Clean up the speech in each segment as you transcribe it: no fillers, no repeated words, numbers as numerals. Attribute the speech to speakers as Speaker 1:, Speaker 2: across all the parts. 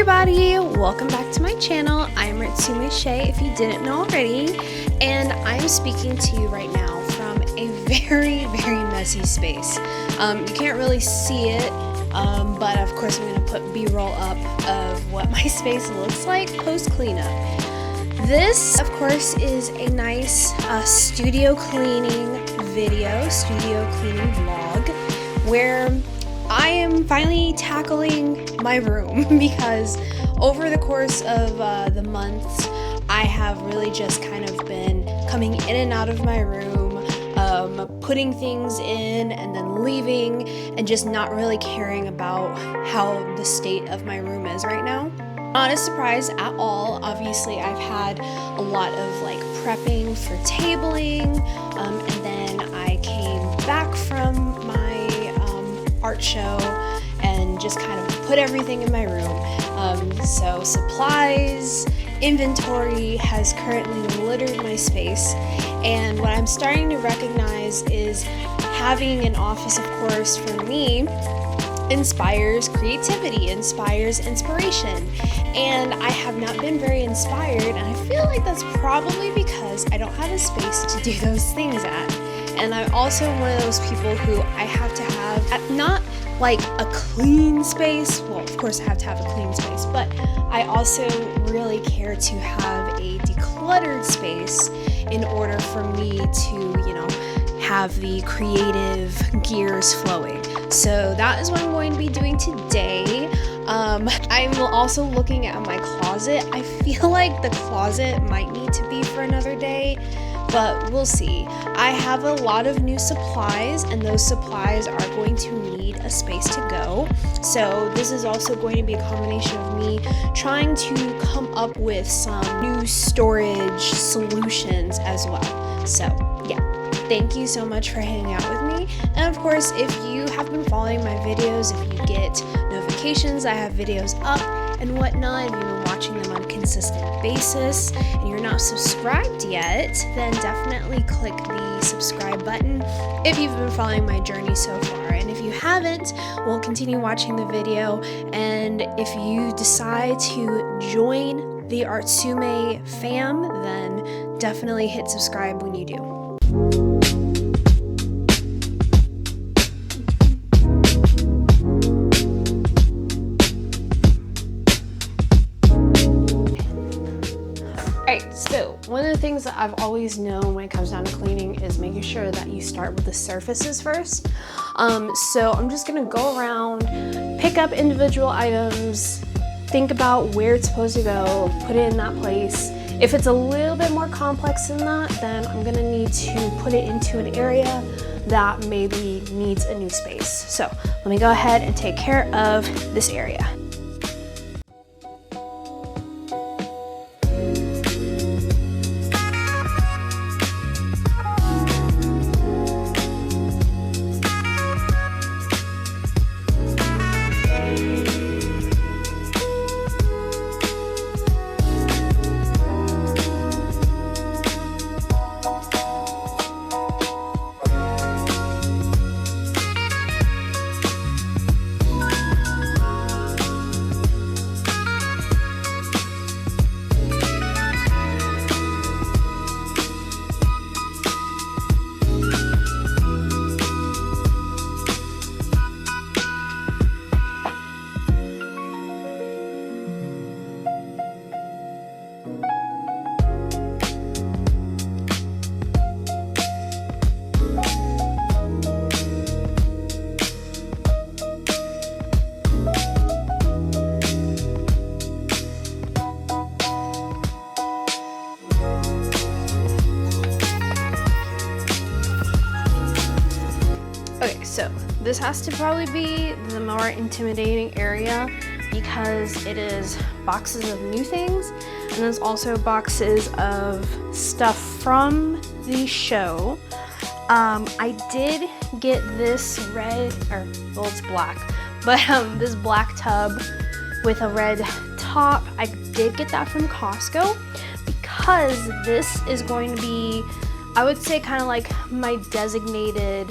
Speaker 1: everybody, welcome back to my channel. I'm Artsume Shae, if you didn't know already, and I'm speaking to you right now from a very messy space. You can't really see it, but of course I'm going to put b-roll up of what my space looks like post cleanup. This, of course, is a nice studio cleaning video, studio cleaning vlog, where I am finally tackling my room because over the course of the months, I have really just kind of been coming in and out of my room, putting things in and then leaving, and just not really caring about how the state of my room is right now. Not a surprise at all. Obviously, I've had a lot of like prepping for tabling, and then I came back from my art show and just kind of put everything in my room. So supplies, inventory has currently littered my space, and what I'm starting to recognize is having an office, of course, for me inspires creativity, inspires inspiration, and I have not been very inspired, and I feel like that's probably because I don't have a space to do those things at. And I'm also one of those people who I have to have, not like a clean space, well of course I have to have a clean space, but I also really care to have a decluttered space in order for me to, you know, have the creative gears flowing. So that is what I'm going to be doing today. I'm also looking at my closet. I feel like the closet might need to be for another day, but we'll see. I have a lot of new supplies, and those supplies are going to need a space to go. So this is also going to be a combination of me trying to come up with some new storage solutions as well. So yeah, thank you so much for hanging out with me. And of course, if you have been following my videos, if you get notifications, I have videos up and whatnot, if you've been watching them on a consistent basis and you're not subscribed yet, then definitely click the subscribe button if you've been following my journey so far. And if you haven't, we'll continue watching the video, and if you decide to join the Artsume fam, then definitely hit subscribe when you do. Alright, so one of the things that I've always known when it comes down to cleaning is making sure that you start with the surfaces first. So I'm just gonna go around, pick up individual items, think about where it's supposed to go, put it in that place. If it's a little bit more complex than that, then I'm gonna need to put it into an area that maybe needs a new space. So let me go ahead and take care of this area. Okay, so this has to probably be the more intimidating area because it is boxes of new things, and there's also boxes of stuff from the show. I did get this red, or well, it's black, but this black tub with a red top. I did get that from Costco because this is going to be, I would say, kind of like my designated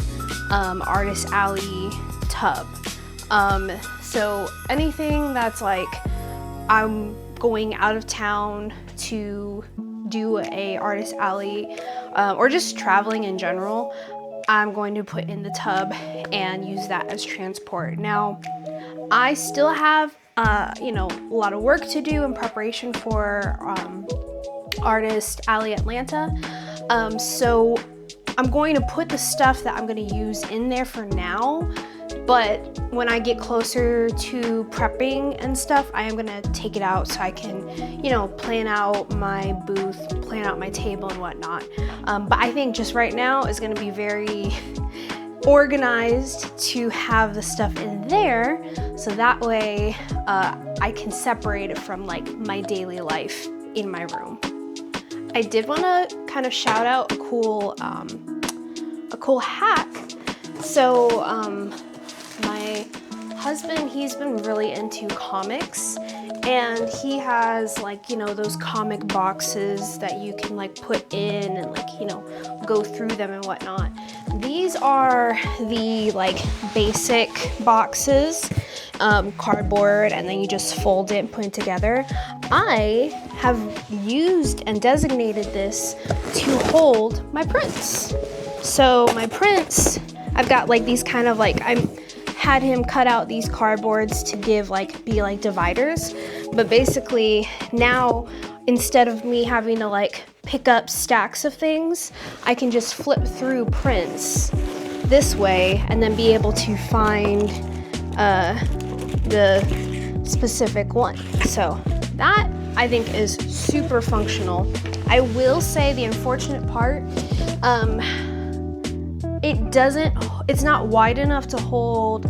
Speaker 1: artist alley tub. So anything that's like I'm going out of town to do a artist alley, or just traveling in general, I'm going to put in the tub and use that as transport. Now, I still have, you know, a lot of work to do in preparation for Artist Alley Atlanta. So I'm going to put the stuff that I'm going to use in there for now, but when I get closer to prepping and stuff, I am going to take it out so I can, you know, plan out my booth, plan out my table and whatnot. But I think just right now is going to be very organized to have the stuff in there, so that way I can separate it from like my daily life in my room. I did want to kind of shout out a cool hack. So my husband, he's been really into comics, and he has like, you know, those comic boxes that you can like put in and like, you know, go through them and whatnot. These are the like basic boxes, cardboard, and then you just fold it and put it together. I have used and designated this to hold my prints. So my prints, I've got like these kind of like, I had him cut out these cardboards to give like, be like dividers. But basically now, instead of me having to like pick up stacks of things, I can just flip through prints this way and then be able to find the specific one. So that I think is super functional. I will say the unfortunate part, it's not wide enough to hold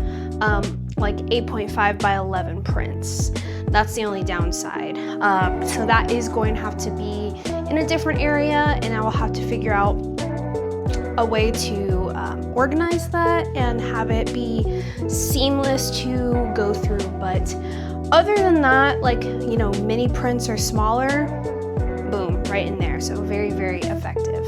Speaker 1: like 8.5 by 11 prints. That's the only downside. So that is going to have to be in a different area, and I will have to figure out a way to organize that and have it be seamless to go through. But other than that, like, you know, mini prints are smaller, boom, right in there. So very, very effective.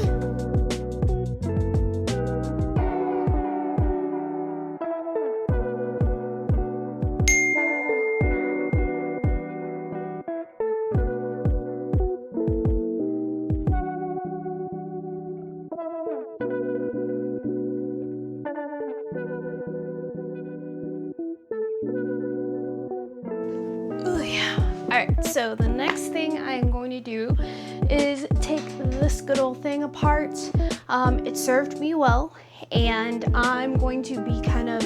Speaker 1: Alright, so the next thing I'm going to do is take this good old thing apart. It served me well, and I'm going to be kind of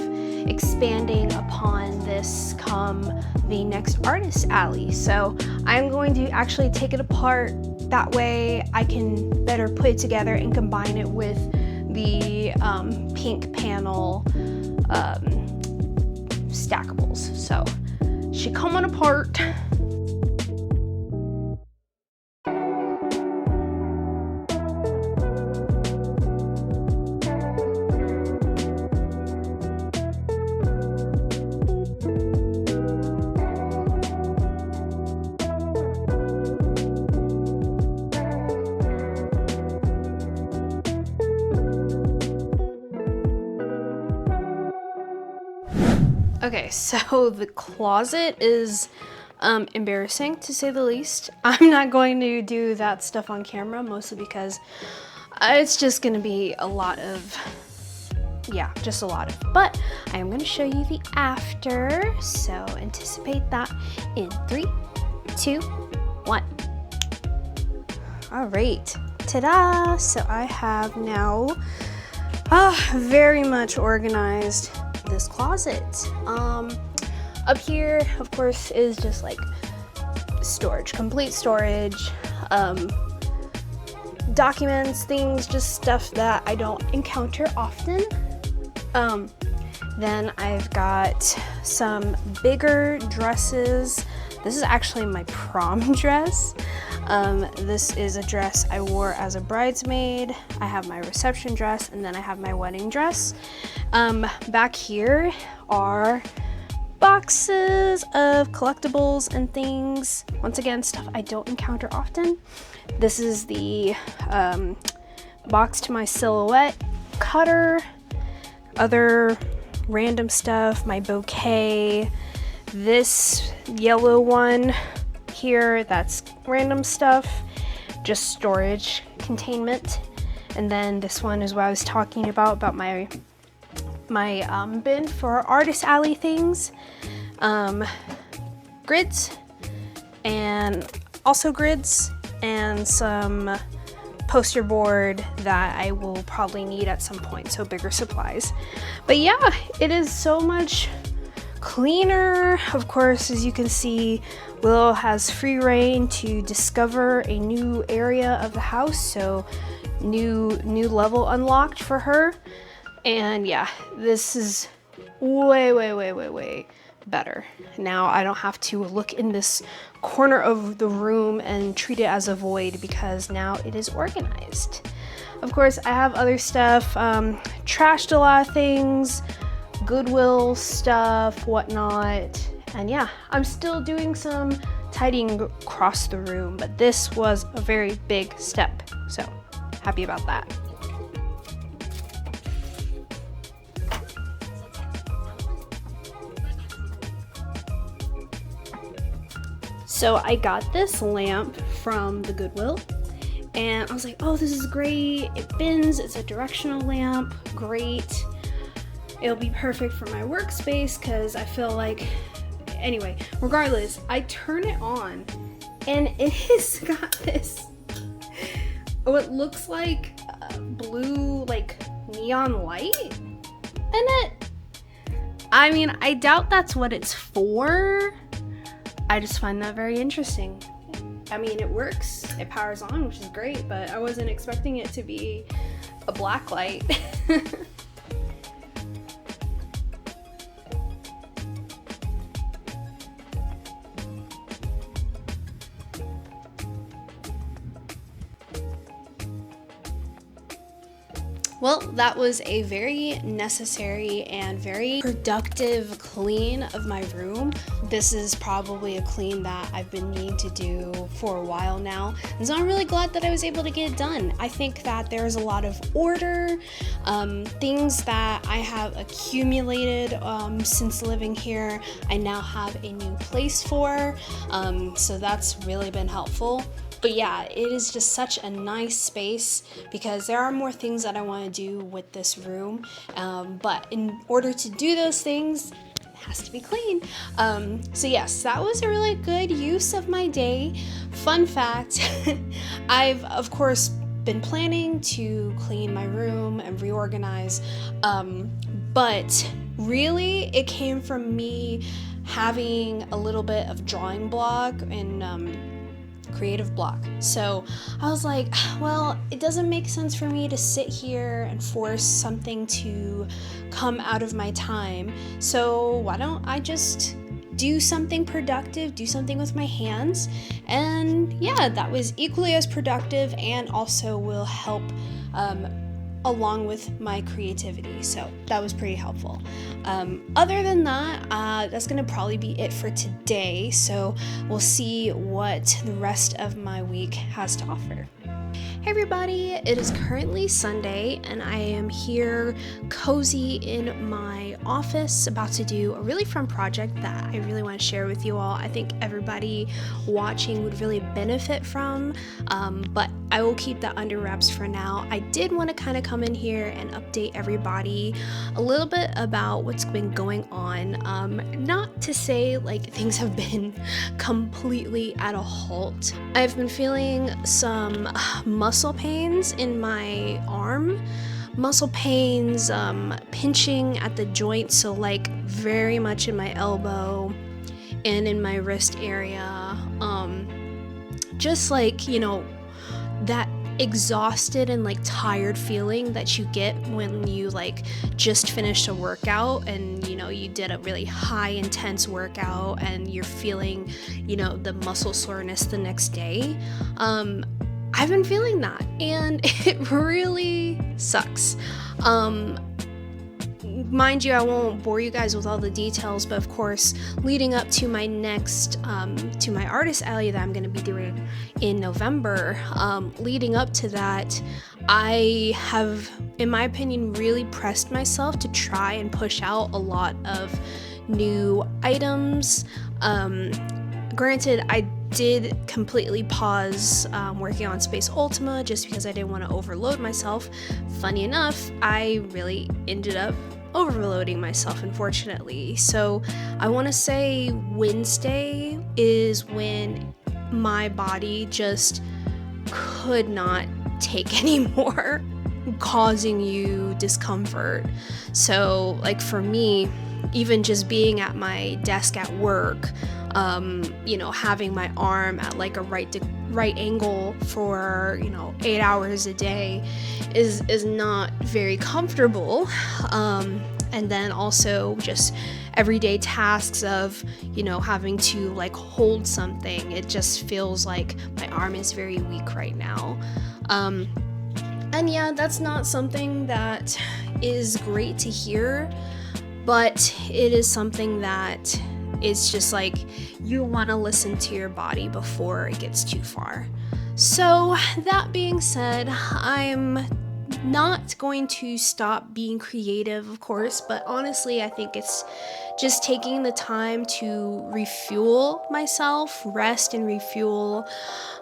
Speaker 1: expanding upon this come the next artist alley. So I'm going to actually take it apart, that way I can better put it together and combine it with the pink panel stackables. So she coming apart. Okay, so the closet is embarrassing, to say the least. I'm not going to do that stuff on camera, mostly because it's just going to be a lot of, yeah, just a lot of. But I am going to show you the after, so anticipate that in 3, 2, 1. All right, ta-da! So I have now very much organized this closet. Up here, of course, is just like storage, complete storage, documents, things, just stuff that I don't encounter often. Then I've got some bigger dresses. This is actually my prom dress. This is a dress I wore as a bridesmaid. I have my reception dress, and then I have my wedding dress. Back here are boxes of collectibles and things. Once again, stuff I don't encounter often. This is the box to my silhouette cutter, other random stuff, my bouquet, This yellow one here, that's random stuff, just storage containment. And then this one is what I was talking about my bin for artist alley things, grids, and also grids, and some poster board that I will probably need at some point, so bigger supplies. But yeah, it is so much cleaner. Of course, as you can see, Willow has free reign to discover a new area of the house, so new level unlocked for her. And yeah, this is way better. Now I don't have to look in this corner of the room and treat it as a void, because now it is organized. Of course, I have other stuff, trashed a lot of things, Goodwill stuff, whatnot. And yeah, I'm still doing some tidying across the room, but this was a very big step, so happy about that. So I got this lamp from the Goodwill, and I was like, oh, this is great. It bends, it's a directional lamp, great. It'll be perfect for my workspace, because I feel like, anyway, regardless, I turn it on and it has got this, oh, it looks like blue, like neon light in it. I mean, I doubt that's what it's for. I just find that very interesting. I mean, it works, it powers on, which is great, but I wasn't expecting it to be a black light. Well, that was a very necessary and very productive clean of my room. This is probably a clean that I've been needing to do for a while now, and so I'm really glad that I was able to get it done. I think that there's a lot of order, things that I have accumulated since living here, I now have a new place for, so that's really been helpful. But yeah, it is just such a nice space, because there are more things that I want to do with this room. But in order to do those things, it has to be clean. So yes, that was a really good use of my day. Fun fact, I've of course been planning to clean my room and reorganize, but really it came from me having a little bit of drawing block and creative block. So I was like, well, it doesn't make sense for me to sit here and force something to come out of my time. So why don't I just do something productive, do something with my hands? And yeah, that was equally as productive and also will help along with my creativity. So that was pretty helpful. Other than that, that's gonna probably be it for today. So we'll see what the rest of my week has to offer. Hey everybody, it is currently Sunday and I am here cozy in my office about to do a really fun project that I really want to share with you all. I think everybody watching would really benefit from, but I will keep that under wraps for now. I did want to kind of come in here and update everybody a little bit about what's been going on. Not to say like things have been completely at a halt. I've been feeling some muscle pains in my arm, muscle pains, pinching at the joint, so like very much in my elbow and in my wrist area, just like, you know, that exhausted and like tired feeling that you get when you like just finished a workout and you know you did a really high intense workout and you're feeling, you know, the muscle soreness the next day. I've been feeling that and it really sucks. Mind you, I won't bore you guys with all the details, but of course, leading up to my next, to my artist alley that I'm going to be doing in November, leading up to that, I have, in my opinion, really pressed myself to try and push out a lot of new items. Granted, I did completely pause working on Space Ultima just because I didn't want to overload myself. Funny enough, I really ended up overloading myself, unfortunately. So I want to say Wednesday is when my body just could not take anymore, causing you discomfort. So like for me, even just being at my desk at work, you know, having my arm at like a right angle for, you know, 8 hours a day is not very comfortable. And then also just everyday tasks of, you know, having to like hold something. It just feels like my arm is very weak right now. And yeah, that's not something that is great to hear, but it is something that is just like you want to listen to your body before it gets too far. So that being said, I'm not going to stop being creative, of course, but honestly, I think it's just taking the time to refuel myself, rest and refuel,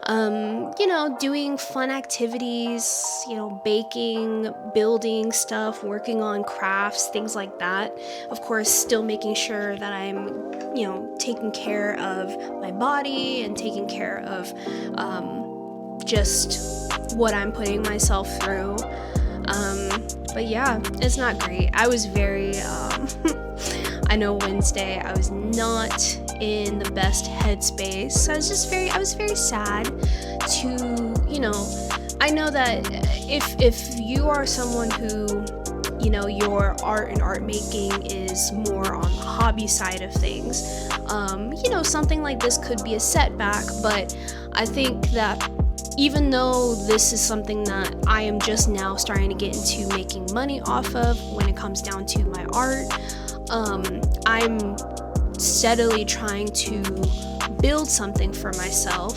Speaker 1: you know, doing fun activities, you know, baking, building stuff, working on crafts, things like that. Of course, still making sure that I'm, you know, taking care of my body and taking care of just what I'm putting myself through. But yeah, it's not great. I was very, I know Wednesday I was not in the best headspace. I was very sad to, you know, I know that if you are someone who, you know, your art and art making is more on the hobby side of things, you know, something like this could be a setback, but I think that even though this is something that I am just now starting to get into making money off of when it comes down to my art, I'm steadily trying to build something for myself.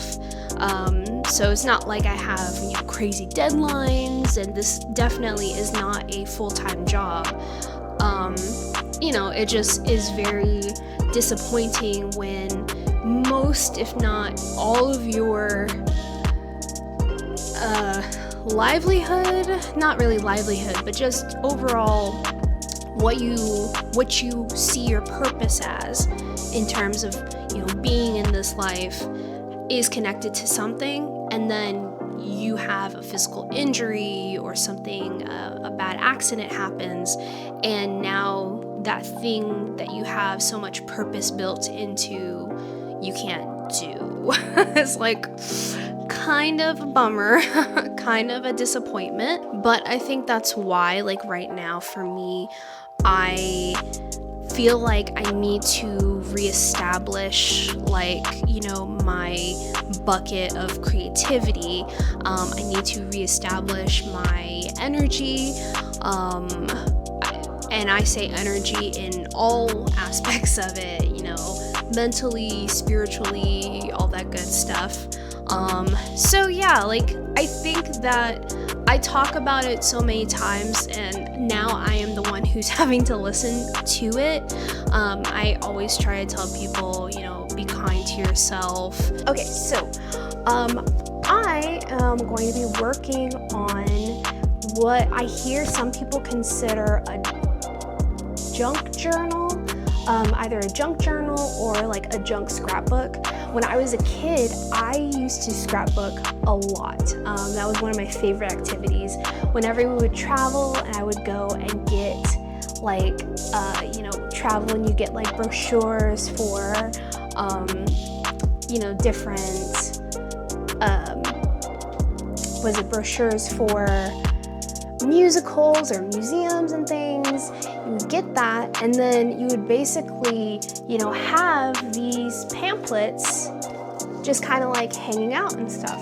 Speaker 1: So it's not like I have, you know, crazy deadlines, and this definitely is not a full-time job. You know, it just is very disappointing when most, if not all of your livelihood, not really livelihood, but just overall what you see your purpose as in terms of, you know, being in this life is connected to something, and then you have a physical injury or something, a bad accident happens, and now that thing that you have so much purpose built into, you can't do. It's like kind of a bummer, kind of a disappointment, but I think that's why, like right now for me, I feel like I need to reestablish, like, you know, my bucket of creativity. I need to reestablish my energy, and I say energy in all aspects of it, you know, mentally, spiritually, all that good stuff. So yeah, like, I think that I talk about it so many times, and now I am the one who's having to listen to it. I always try to tell people, you know, be kind to yourself. Okay, so I am going to be working on what I hear some people consider a junk journal, either a junk journal or like a junk scrapbook. When I was a kid, I used to scrapbook a lot. That was one of my favorite activities. Whenever we would travel and I would go and get like, you know, travel and you get like brochures for, you know, different, brochures for musicals or museums and things. You would get that, and then you would basically, you know, have these pamphlets just kind of like hanging out and stuff.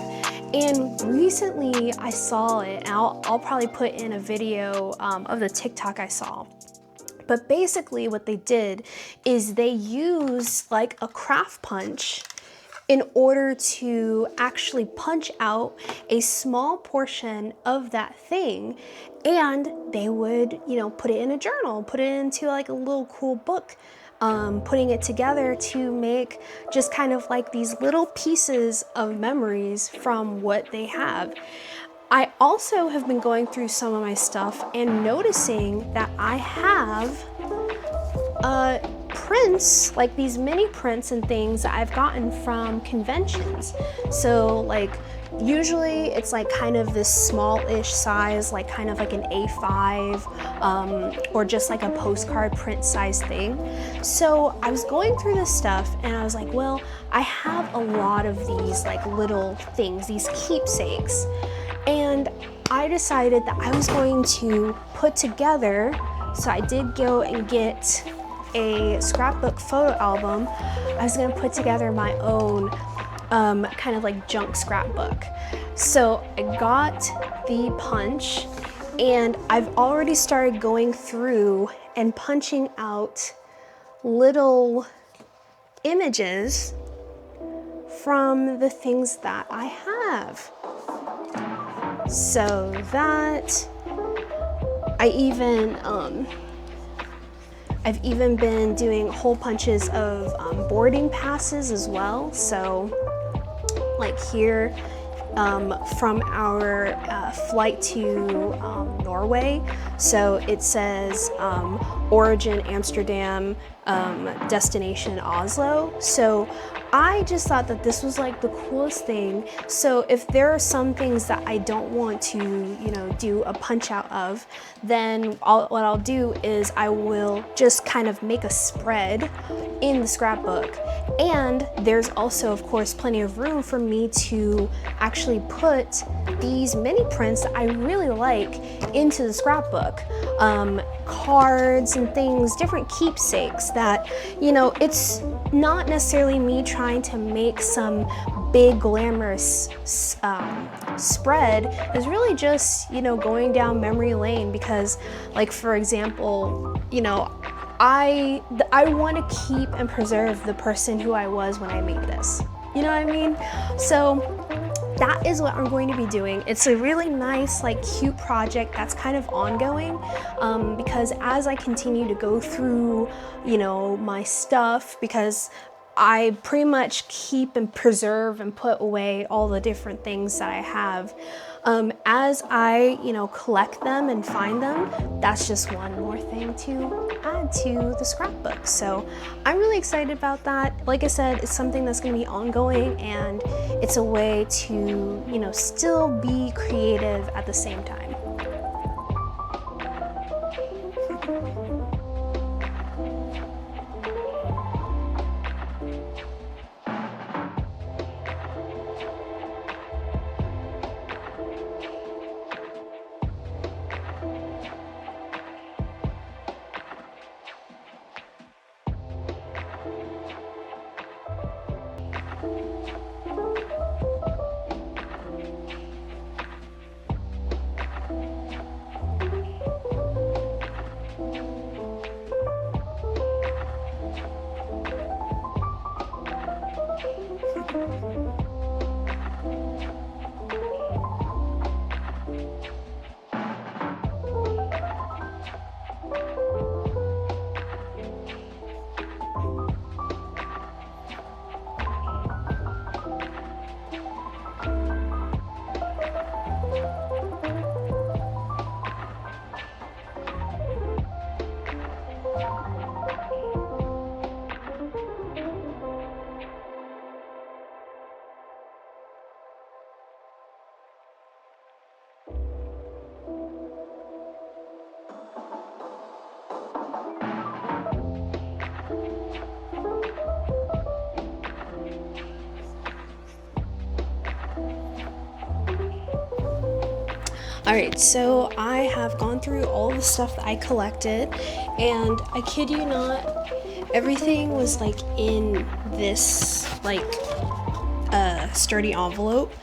Speaker 1: And recently I saw it, and I'll probably put in a video of the TikTok I saw. But basically what they did is they used like a craft punch in order to actually punch out a small portion of that thing, and they would, you know, put it in a journal, put it into like a little cool book, putting it together to make just kind of like these little pieces of memories from what they have. I also have been going through some of my stuff and noticing that I have prints, like these mini prints and things that I've gotten from conventions. So like usually it's like kind of this small-ish size, like kind of like an A5 or just like a postcard print size thing. So I was going through this stuff and I was like, well, I have a lot of these like little things, these keepsakes. And I decided that I was going to put together, so I did go and get a scrapbook photo album. I was gonna put together my own kind of like junk scrapbook. So I got the punch and I've already started going through and punching out little images from the things that I have. So that I've even been doing hole punches of boarding passes as well. So like here from our flight to Norway, so it says origin Amsterdam, destination Oslo. So I just thought that this was like the coolest thing. So if there are some things that I don't want to, you know, do a punch out of, then what I'll do is I will just kind of make a spread in the scrapbook. And there's also, of course, plenty of room for me to actually put these mini prints that I really like into the scrapbook. Cards and things, different keepsakes that, you know, it's not necessarily me trying to make some big glamorous spread. It's really just, you know, going down memory lane because, like, for example, you know, I want to keep and preserve the person who I was when I made this. You know what I mean? So that is what I'm going to be doing. It's a really nice, like, cute project that's kind of ongoing because as I continue to go through, you know, my stuff, because I pretty much keep and preserve and put away all the different things that I have. As I, you know, collect them and find them, that's just one more thing to add to the scrapbook. So I'm really excited about that. Like I said, it's something that's going to be ongoing, and it's a way to, you know, still be creative at the same time. Alright, so I have gone through all the stuff that I collected, and I kid you not, everything was like in this like sturdy envelope,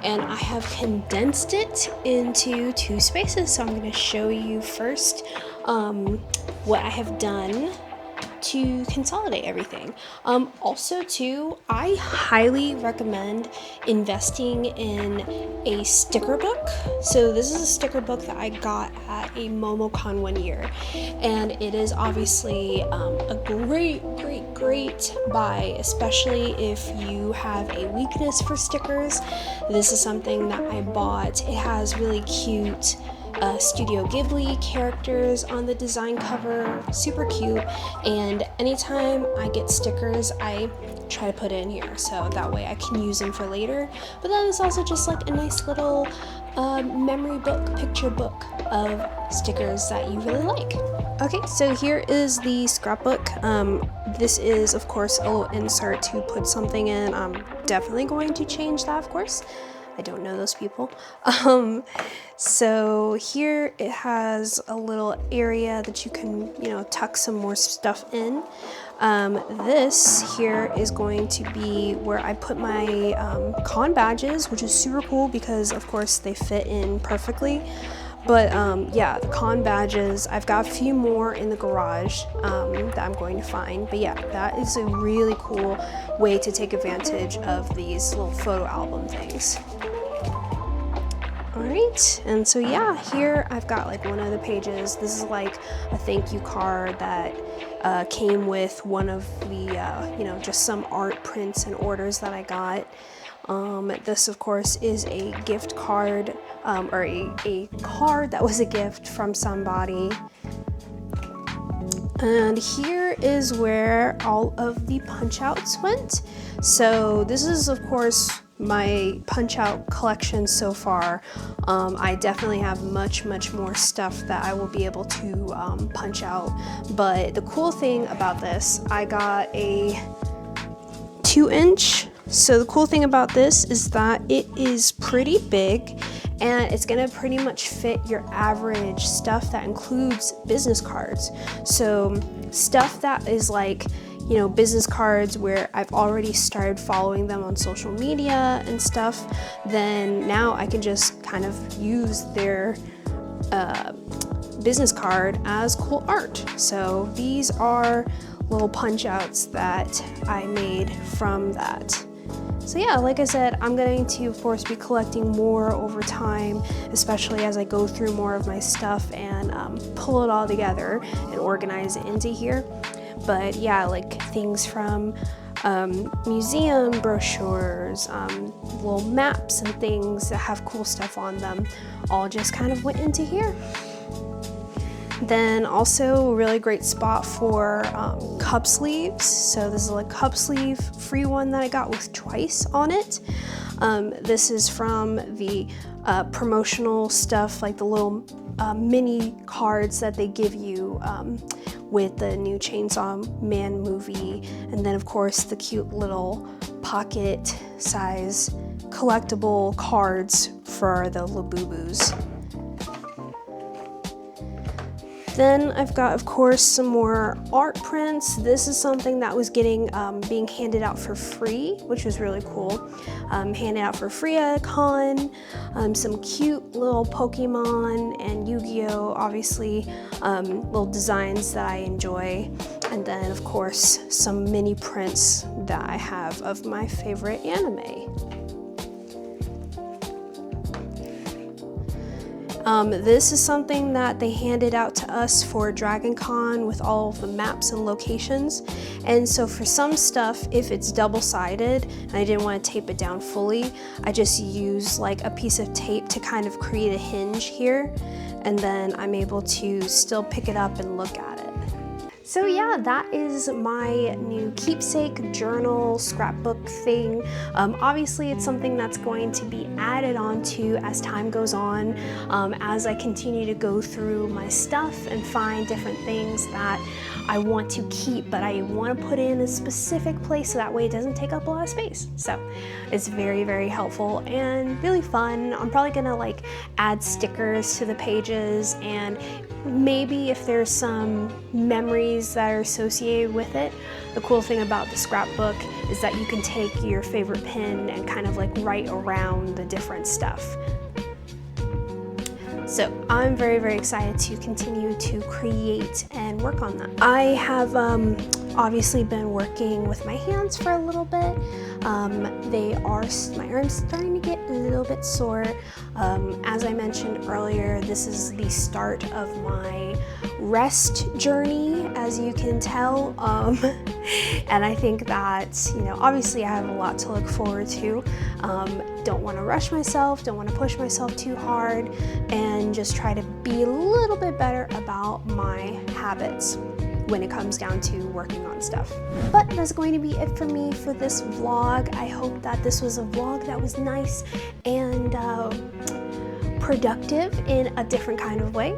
Speaker 1: and I have condensed it into 2 spaces. So I'm going to show you first what I have done to consolidate everything. Also too, I highly recommend investing in a sticker book. So this is a sticker book that I got at a MomoCon one year, and it is obviously a great buy, especially if you have a weakness for stickers. This is something that I bought. It has really cute Studio Ghibli characters on the design cover, super cute, and anytime I get stickers I try to put it in here so that way I can use them for later. But then it's also just like a nice little memory book, picture book of stickers that you really like. Okay, so here is the scrapbook. This is of course a little insert to put something in. I'm definitely going to change that, of course. I don't know those people. So here it has a little area that you can, tuck some more stuff in. This here is going to be where I put my con badges, which is super cool because of course they fit in perfectly. But yeah, the con badges, I've got a few more in the garage that I'm going to find. But yeah, that is a really cool way to take advantage of these little photo album things. Alright, and so yeah, here I've got like one of the pages. This is like a thank you card that came with one of the, just some art prints and orders that I got. This of course is a gift card, or a card that was a gift from somebody. And here is where all of the punch outs went. So this is of course my punch out collection so far. I definitely have much more stuff that I will be able to punch out. But the cool thing about this, I got a 2-inch. So the cool thing about this is that it is pretty big and it's gonna pretty much fit your average stuff that includes business cards. So stuff that is like, business cards where I've already started following them on social media and stuff, then now I can just kind of use their business card as cool art. So these are little punch outs that I made from that. So yeah, like I said, I'm going to of course be collecting more over time, especially as I go through more of my stuff and pull it all together and organize it into here. But yeah, like things from museum brochures, little maps and things that have cool stuff on them, all just kind of went into here. Then also a really great spot for cup sleeves. So this is a cup sleeve free one that I got with twice on it. This is from the promotional stuff, like the little mini cards that they give you with the new Chainsaw Man movie, and then of course the cute little pocket size collectible cards for the Labubus. Then I've got, of course, some more art prints. This is something that was getting being handed out for free, which was really cool. Handed out for free at a con. Some cute little Pokemon and Yu-Gi-Oh! Obviously, little designs that I enjoy. And then, of course, some mini prints that I have of my favorite anime. This is something that they handed out to us for Dragon Con with all of the maps and locations. And so for some stuff, if it's double-sided and I didn't want to tape it down fully, I just use like a piece of tape to kind of create a hinge here. And then I'm able to still pick it up and look at it. So yeah, that is my new keepsake journal scrapbook thing. Obviously it's something that's going to be added on to as time goes on, as I continue to go through my stuff and find different things that I want to keep, but I want to put it in a specific place so that way it doesn't take up a lot of space. So it's very helpful and really fun. I'm probably gonna like add stickers to the pages, and maybe if there's some memories that are associated with it. The cool thing about the scrapbook is that you can take your favorite pen and kind of like write around the different stuff. So I'm very, very excited to continue to create and work on that. I have obviously been working with my hands for a little bit. My arm's starting to get a little bit sore. As I mentioned earlier, this is the start of my rest journey, as you can tell. And I think that, you know, obviously I have a lot to look forward to. Don't want to rush myself, don't want to push myself too hard, and just try to be a little bit better about my habits when it comes down to working on stuff. But that's going to be it for me for this vlog. I hope that this was a vlog that was nice and productive in a different kind of way.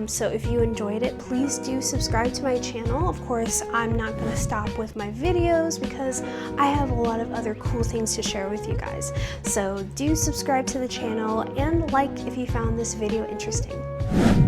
Speaker 1: So if you enjoyed it, please do subscribe to my channel. Of course, I'm not going to stop with my videos because I have a lot of other cool things to share with you guys. So do subscribe to the channel and like if you found this video interesting.